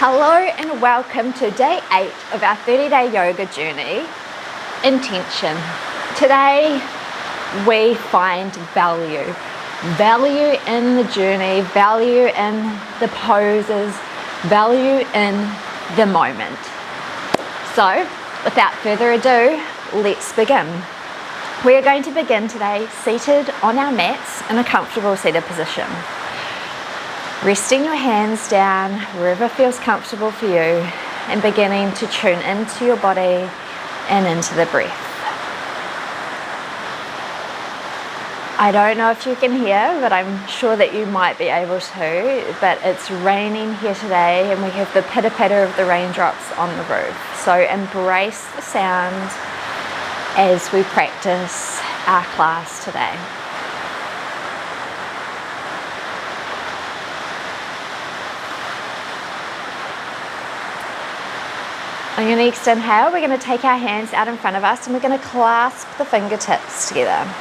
Hello and welcome to day 8 of our 30-day yoga journey, Intention. Today we find value in the journey, value in the poses, value in the moment. So without further ado, let's begin. We are going to begin today seated on our mats in a comfortable seated position. Resting your hands down wherever feels comfortable for you and beginning to tune into your body and into the breath. I don't know if you can hear, but I'm sure that you might be able to, but it's raining here today and we have the pitter-patter of the raindrops on the roof. So embrace the sound as we practice our class today. On your next inhale, we're going to take our hands out in front of us and we're going to clasp the fingertips together.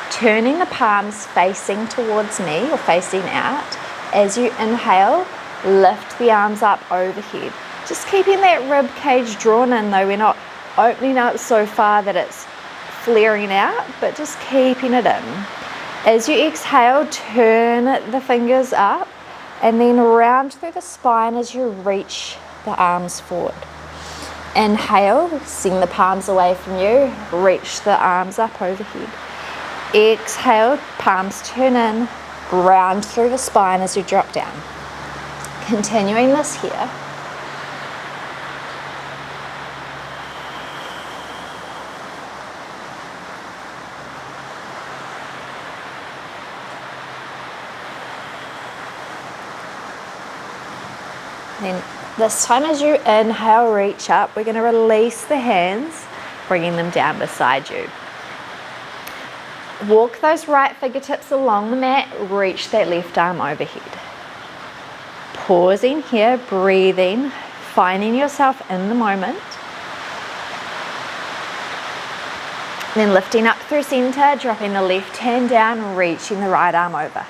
Turning the palms facing towards me or facing out. As you inhale, lift the arms up overhead. Just keeping that rib cage drawn in though, we're not opening up so far that it's flaring out, but just keeping it in. As you exhale, turn the fingers up and then round through the spine as you reach the arms forward. Inhale, send the palms away from you, reach the arms up overhead. Exhale, palms turn in, round through the spine as you drop down. Continuing this here. Then this time as you inhale, reach up, we're going to release the hands, bringing them down beside you. Walk those right fingertips along the mat, reach that left arm overhead. Pausing here, breathing, finding yourself in the moment. Then lifting up through center, dropping the left hand down, reaching the right arm over.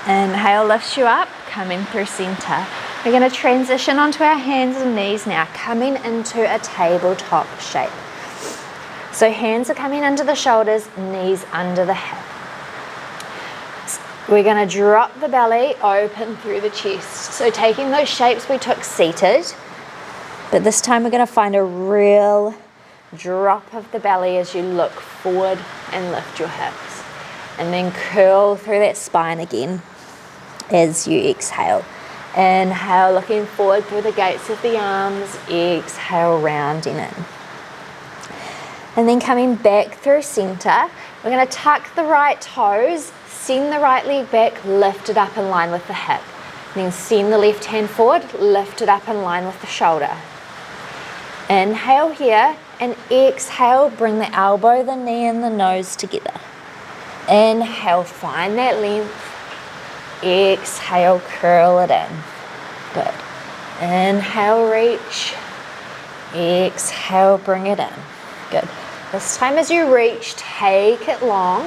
Inhale lifts you up, coming through center. We're going to transition onto our hands and knees now, coming into a tabletop shape. So hands are coming under the shoulders, knees under the hip. We're going to drop the belly open through the chest. So taking those shapes we took seated, but this time we're going to find a real drop of the belly as you look forward and lift your hips. And then curl through that spine again as you exhale. Inhale, looking forward through the gates of the arms. Exhale, rounding in. And then coming back through center, we're going to tuck the right toes, send the right leg back, lift it up in line with the hip. Then send the left hand forward, lift it up in line with the shoulder. Inhale here and exhale, bring the elbow, the knee and the nose together. Inhale, find that length. Exhale, curl it in. Good. Inhale, reach. Exhale, bring it in. Good. This time as you reach, take it long.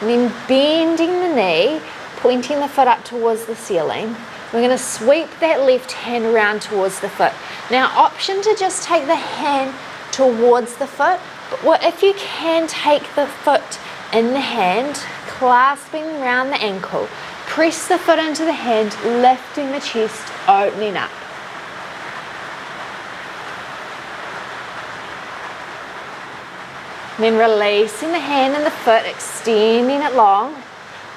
And then bending the knee, pointing the foot up towards the ceiling. We're going to sweep that left hand around towards the foot. Now, option to just take the hand towards the foot. But if you can, take the foot in the hand, clasping around the ankle. Press the foot into the hand, lifting the chest, opening up. Then releasing the hand and the foot, extending it long,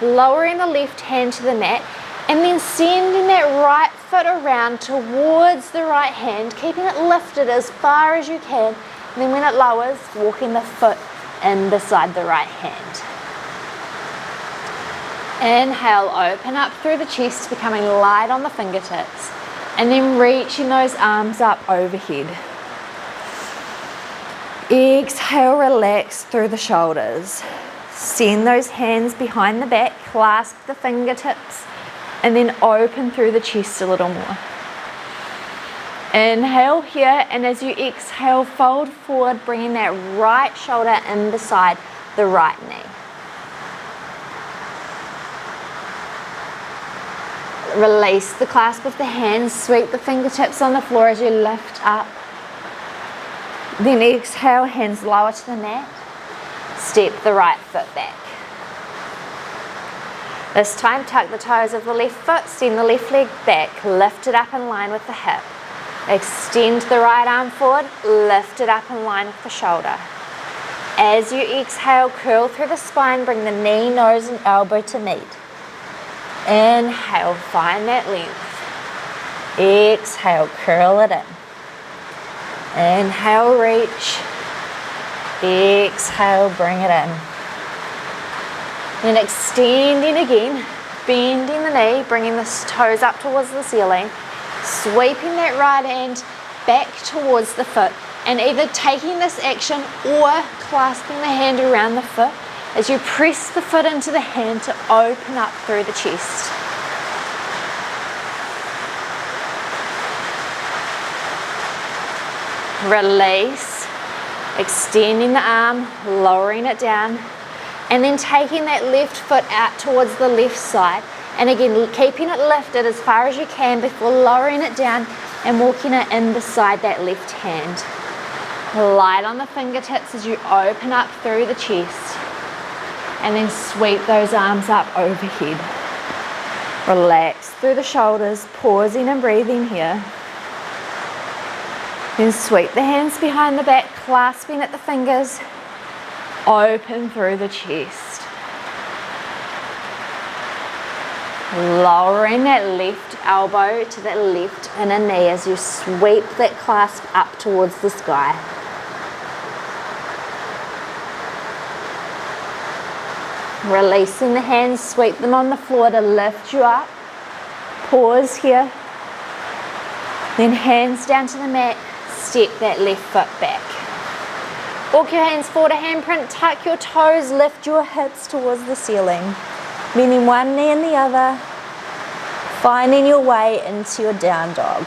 lowering the left hand to the mat, and then sending that right foot around towards the right hand, keeping it lifted as far as you can. And then when it lowers, walking the foot in beside the right hand. Inhale, open up through the chest, becoming light on the fingertips, and then reaching those arms up overhead. Exhale, relax through the shoulders. Send those hands behind the back, clasp the fingertips, and then open through the chest a little more. Inhale here, and as you exhale, fold forward, bringing that right shoulder in beside the right knee. Release the clasp of the hands, sweep the fingertips on the floor as you lift up. Then exhale, hands lower to the mat. Step the right foot back. This time, tuck the toes of the left foot, extend the left leg back, lift it up in line with the hip. Extend the right arm forward, lift it up in line with the shoulder. As you exhale, curl through the spine, bring the knee, nose and elbow to meet. Inhale, find that length. Exhale, curl it in. Inhale, reach. Exhale, bring it in. Then extending again, bending the knee, bringing the toes up towards the ceiling, sweeping that right hand back towards the foot, and either taking this action or clasping the hand around the foot as you press the foot into the hand to open up through the chest. Release, extending the arm, lowering it down, and then taking that left foot out towards the left side. And again, keeping it lifted as far as you can before lowering it down and walking it in beside that left hand. Light on the fingertips as you open up through the chest. And then sweep those arms up overhead. Relax through the shoulders, pausing and breathing here. Then sweep the hands behind the back, clasping at the fingers. Open through the chest. Lowering that left elbow to that left inner knee as you sweep that clasp up towards the sky. Releasing the hands, sweep them on the floor to lift you up. Pause here. Then hands down to the mat, step that left foot back. Walk your hands forward, a handprint, tuck your toes, lift your hips towards the ceiling. Bending one knee and the other, finding your way into your down dog.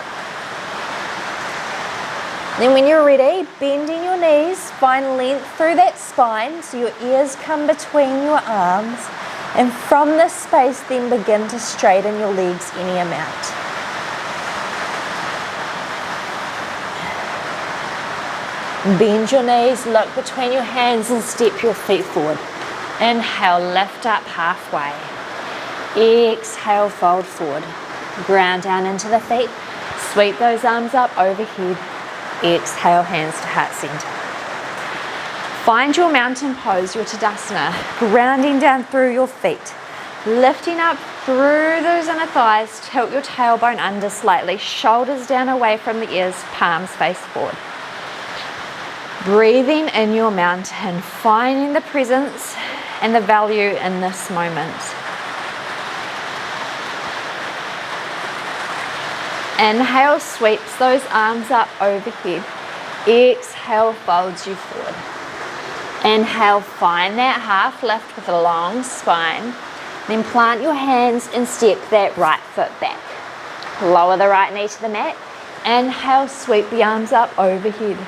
Then when you're ready, bending your knees, find length through that spine so your ears come between your arms, and from this space then begin to straighten your legs any amount. Bend your knees, look between your hands and step your feet forward. Inhale, lift up halfway. Exhale, fold forward. Ground down into the feet. Sweep those arms up overhead. Exhale, hands to heart center. Find your mountain pose, your Tadasana, grounding down through your feet. Lifting up through those inner thighs, tilt your tailbone under slightly, shoulders down away from the ears, palms face forward. Breathing in your mountain, finding the presence and the value in this moment. Inhale, sweeps those arms up overhead. Exhale, folds you forward. Inhale, find that half lift with a long spine. Then plant your hands and step that right foot back. Lower the right knee to the mat. Inhale, sweep the arms up overhead.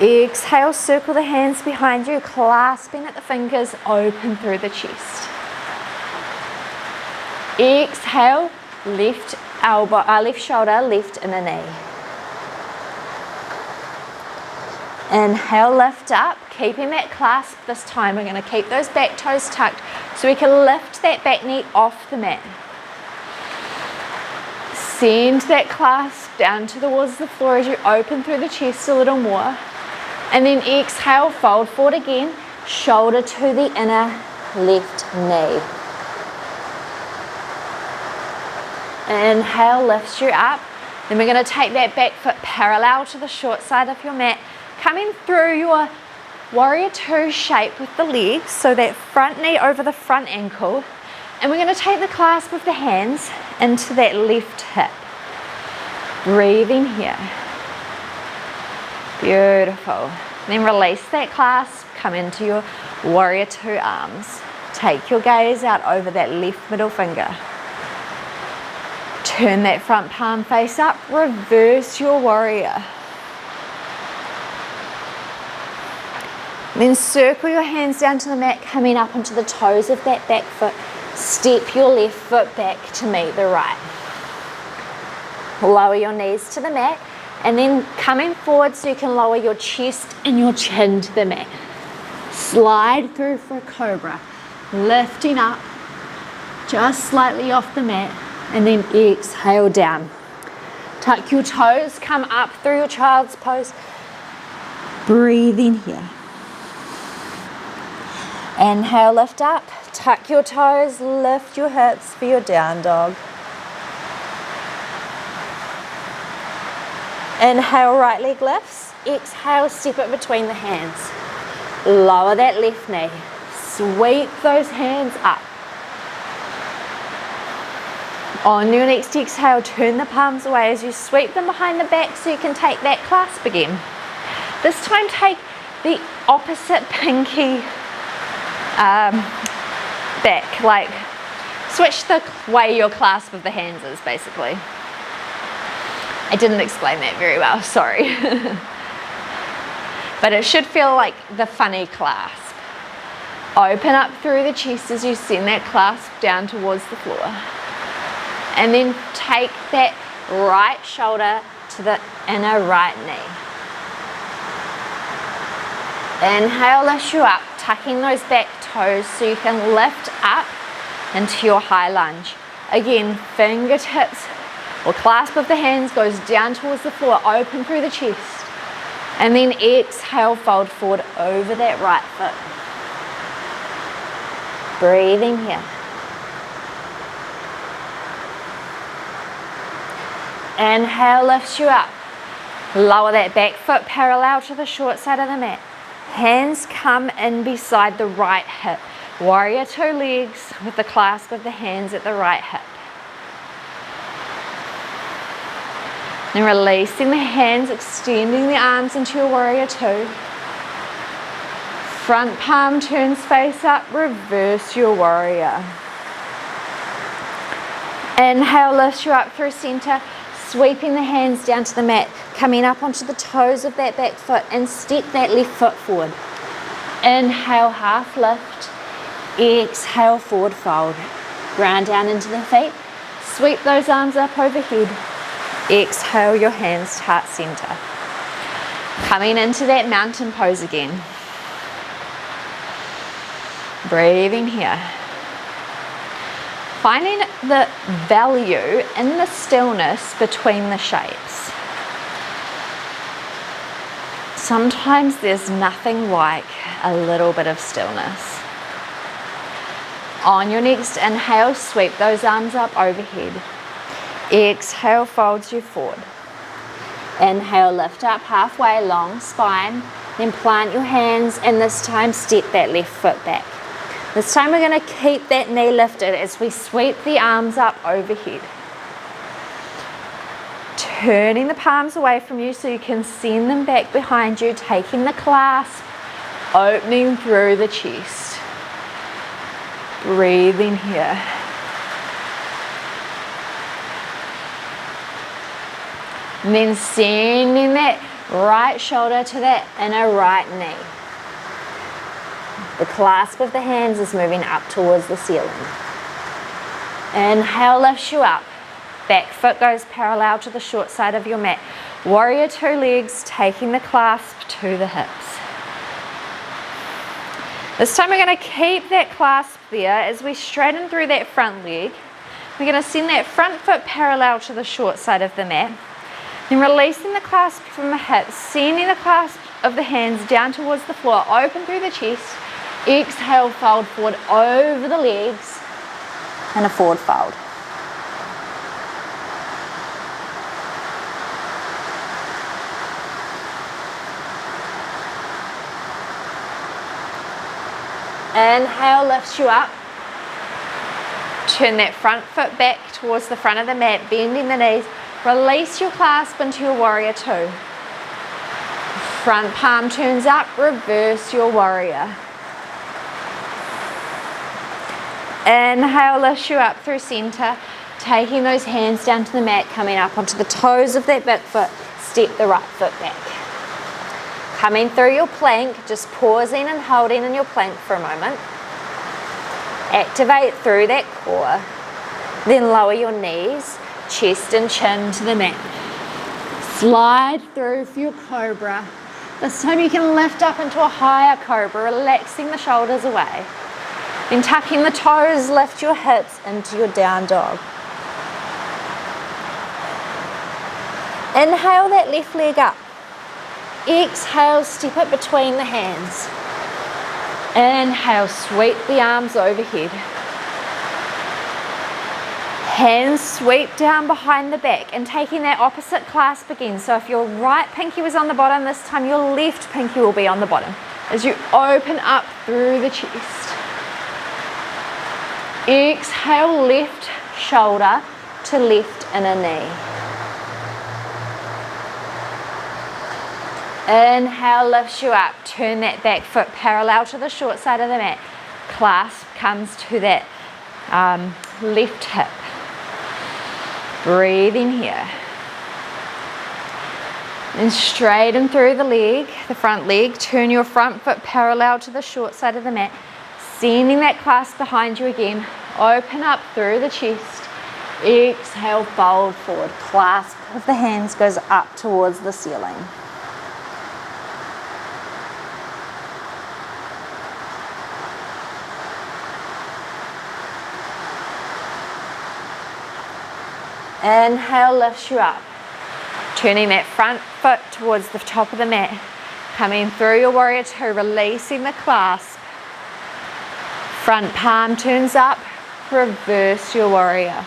Exhale, circle the hands behind you, clasping at the fingers, open through the chest. Exhale, left elbow, left shoulder, left inner knee. Inhale, lift up, keeping that clasp this time. We're going to keep those back toes tucked so we can lift that back knee off the mat. Send that clasp down towards the floor as you open through the chest a little more. And then exhale, fold forward again, shoulder to the inner left knee. Inhale, lifts you up. Then we're going to take that back foot parallel to the short side of your mat, coming through your warrior two shape with the legs, so that front knee over the front ankle. And we're going to take the clasp of the hands into that left hip. Breathing here. Beautiful. Then release that clasp, come into your warrior two arms. Take your gaze out over that left middle finger. Turn that front palm face up, reverse your warrior. Then circle your hands down to the mat, coming up onto the toes of that back foot. Step your left foot back to meet the right. Lower your knees to the mat, and then coming forward so you can lower your chest and your chin to the mat. Slide through for a cobra, lifting up just slightly off the mat, and then exhale down. Tuck your toes, come up through your child's pose. Breathe in here. Inhale, lift up, tuck your toes, lift your hips for your down dog. Inhale, right leg lifts. Exhale, step it between the hands. Lower that left knee. Sweep those hands up. On your next exhale, turn the palms away as you sweep them behind the back so you can take that clasp again. This time take the opposite pinky back, like switch the way your clasp of the hands is basically. I didn't explain that very well, sorry. But it should feel like the funny clasp. Open up through the chest as you send that clasp down towards the floor. And then take that right shoulder to the inner right knee. Inhale, lift you up, tucking those back toes so you can lift up into your high lunge. Again, fingertips or clasp of the hands goes down towards the floor, open through the chest. And then exhale, fold forward over that right foot. Breathing here. Inhale, lifts you up. Lower that back foot parallel to the short side of the mat. Hands come in beside the right hip. Warrior two legs with the clasp of the hands at the right hip. Then releasing the hands, extending the arms into your warrior two. Front palm turns face up, reverse your warrior. Inhale, lifts you up through center, sweeping the hands down to the mat, coming up onto the toes of that back foot and step that left foot forward. Inhale, half lift. Exhale, forward fold. Ground down into the feet. Sweep those arms up overhead. Exhale, your hands to heart center. Coming into that mountain pose again. Breathing here. Finding the value in the stillness between the shapes. Sometimes there's nothing like a little bit of stillness. On your next inhale, sweep those arms up overhead. Exhale, folds you forward. Inhale, lift up halfway, long spine. Then plant your hands and this time step that left foot back. This time we're going to keep that knee lifted as we sweep the arms up overhead. Turning the palms away from you so you can send them back behind you, taking the clasp, opening through the chest. Breathing here. And then sending that right shoulder to that inner right knee. The clasp of the hands is moving up towards the ceiling. Inhale, lifts you up. Back foot goes parallel to the short side of your mat. Warrior two legs, taking the clasp to the hips. This time we're going to keep that clasp there as we straighten through that front leg. We're going to send that front foot parallel to the short side of the mat. Then releasing the clasp from the hips, sending the clasp of the hands down towards the floor, open through the chest. Exhale, fold forward over the legs and a forward fold. Inhale, lifts you up. Turn that front foot back towards the front of the mat, bending the knees. Release your clasp into your warrior two. Front palm turns up, reverse your warrior. Inhale, lifts you up through center, taking those hands down to the mat, coming up onto the toes of that back foot, step the right foot back. Coming through your plank, just pausing and holding in your plank for a moment. Activate through that core. Then lower your knees, chest and chin to the mat. Slide through for your cobra. This time you can lift up into a higher cobra, relaxing the shoulders away. Then tucking the toes, lift your hips into your down dog. Inhale that left leg up. Exhale, step it between the hands. Inhale, sweep the arms overhead. Hands sweep down behind the back and taking that opposite clasp again. So if your right pinky was on the bottom, this time your left pinky will be on the bottom as you open up through the chest. Exhale, left shoulder to left inner knee. Inhale, lifts you up. Turn that back foot parallel to the short side of the mat. Clasp comes to that left hip. Breathe in here. And straighten through the leg, the front leg. Turn your front foot parallel to the short side of the mat. Sending that clasp behind you again. Open up through the chest. Exhale, fold forward. Clasp of the hands goes up towards the ceiling. Inhale, lifts you up. Turning that front foot towards the top of the mat. Coming through your warrior two, releasing the clasp. Front palm turns up, reverse your warrior.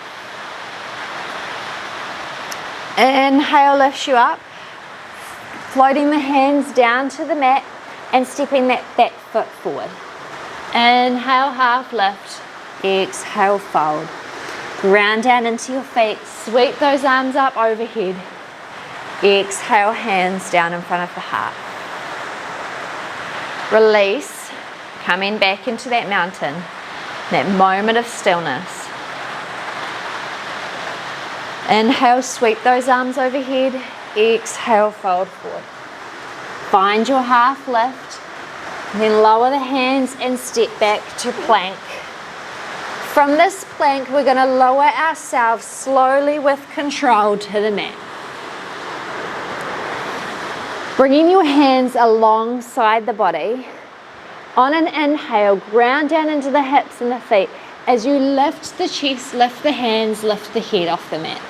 Inhale, lifts you up. Floating the hands down to the mat and stepping that back foot forward. Inhale, half lift. Exhale, fold. Ground down into your feet. Sweep those arms up overhead. Exhale, hands down in front of the heart. Release. Coming back into that mountain. That moment of stillness. Inhale, sweep those arms overhead. Exhale, fold forward. Find your half lift. Then lower the hands and step back to plank. From this plank, we're going to lower ourselves slowly with control to the mat. Bringing your hands alongside the body. On an inhale, ground down into the hips and the feet. As you lift the chest, lift the hands, lift the head off the mat.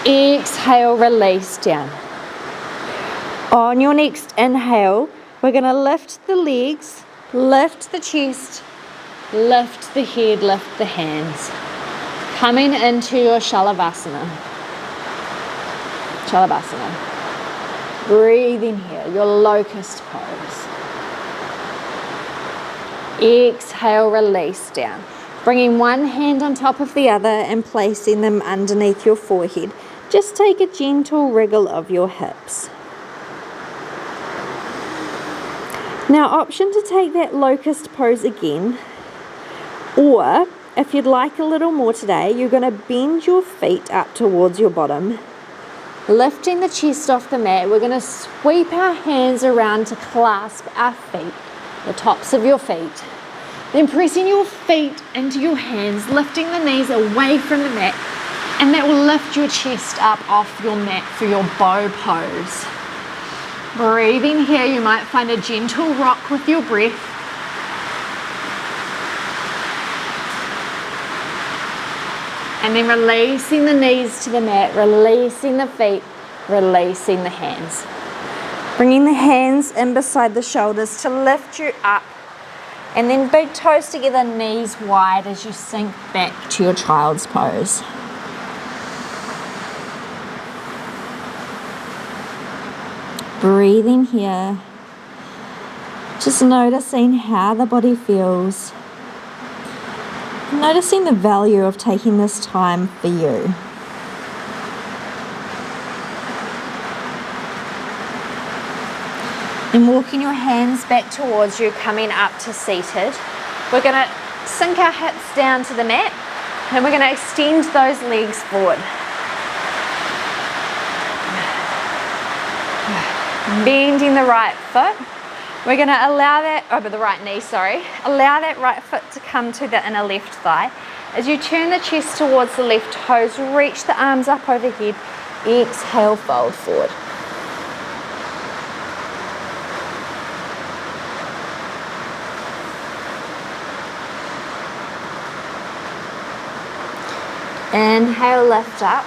Exhale, release down. On your next inhale, we're going to lift the legs, lift the chest, lift the head, lift the hands. Coming into your Shalavasana. Breathe in here, your locust pose. Exhale, release down. Bringing one hand on top of the other and placing them underneath your forehead. Just take a gentle wriggle of your hips. Now, option to take that locust pose again, or if you'd like a little more today, you're going to bend your feet up towards your bottom, lifting the chest off the mat. We're going to sweep our hands around to clasp our feet, the tops of your feet. Then pressing your feet into your hands, lifting the knees away from the mat, and that will lift your chest up off your mat for your bow pose. Breathing here, you might find a gentle rock with your breath. And then releasing the knees to the mat, releasing the feet, releasing the hands. Bringing the hands in beside the shoulders to lift you up. And then big toes together, knees wide as you sink back to your child's pose. Breathing here, just noticing how the body feels, noticing the value of taking this time for you. And walking your hands back towards you, coming up to seated. We're going to sink our hips down to the mat and we're going to extend those legs forward. Bending the right foot, We're gonna allow that, over the right knee, sorry. Allow that right foot to come to the inner left thigh. As you turn the chest towards the left toes, reach the arms up overhead. Exhale, fold forward. Inhale, lift up.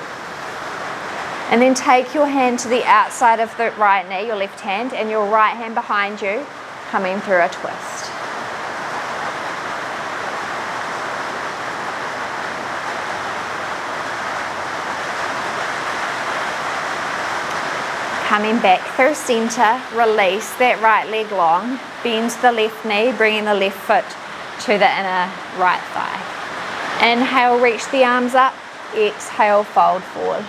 And then take your hand to the outside of the right knee, your left hand, and your right hand behind you, coming through a twist. Coming back through center, release that right leg long, bend the left knee, bringing the left foot to the inner right thigh. Inhale, reach the arms up, exhale, fold forward.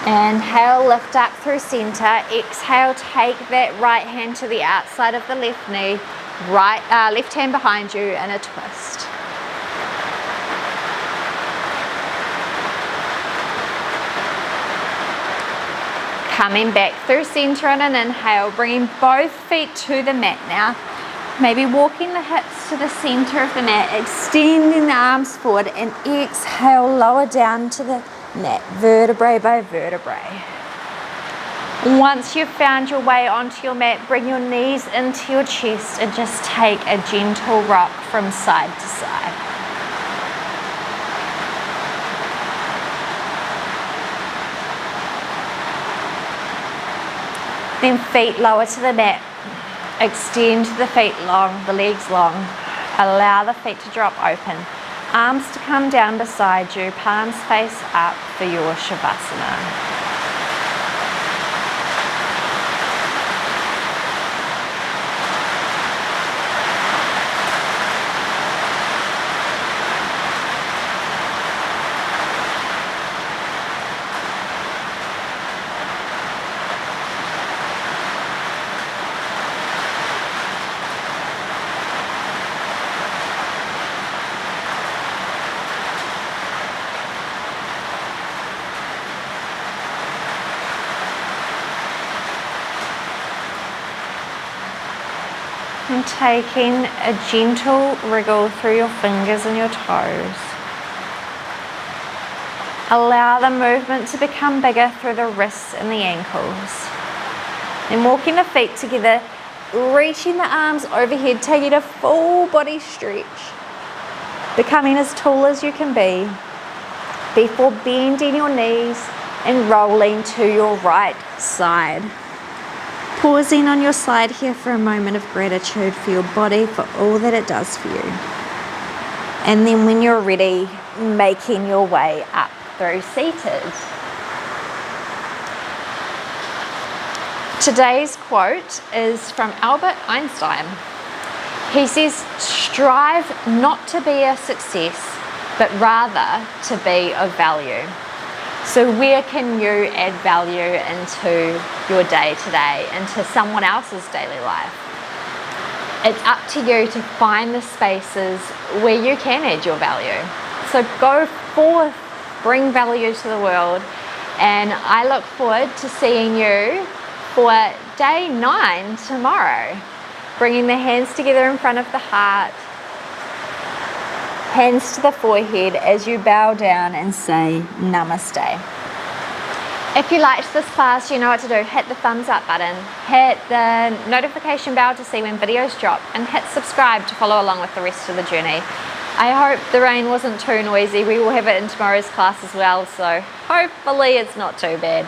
Inhale, lift up through center. Exhale, take that right hand to the outside of the left knee, left hand behind you in a twist. Coming back through center on an inhale, bringing both feet to the mat now. Maybe walking the hips to the center of the mat, extending the arms forward, and exhale, lower down to the mat, vertebrae by vertebrae. Once you've found your way onto your mat, bring your knees into your chest and just take a gentle rock from side to side. Then feet lower to the mat. Extend the feet long, the legs long. Allow the feet to drop open. Arms to come down beside you, palms face up for your Shavasana. And taking a gentle wriggle through your fingers and your toes. Allow the movement to become bigger through the wrists and the ankles. And walking the feet together, reaching the arms overhead, taking a full body stretch. Becoming as tall as you can be before bending your knees and rolling to your right side. Pausing on your side here for a moment of gratitude for your body, for all that it does for you. And then when you're ready, making your way up through seated. Today's quote is from Albert Einstein. He says, "Strive not to be a success, but rather to be of value." So where can you add value into your day today, into someone else's daily life? It's up to you to find the spaces where you can add your value. So go forth, bring value to the world, and I look forward to seeing you for day 9 tomorrow. Bringing the hands together in front of the heart, hands to the forehead as you bow down and say Namaste. If you liked this class, you know what to do. Hit the thumbs up button, hit the notification bell to see when videos drop, and hit subscribe to follow along with the rest of the journey. I hope the rain wasn't too noisy. We will have it in tomorrow's class as well, so hopefully it's not too bad.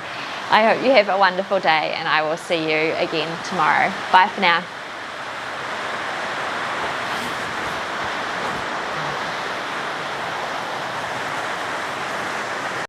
I hope you have a wonderful day, and I will see you again tomorrow. Bye for now.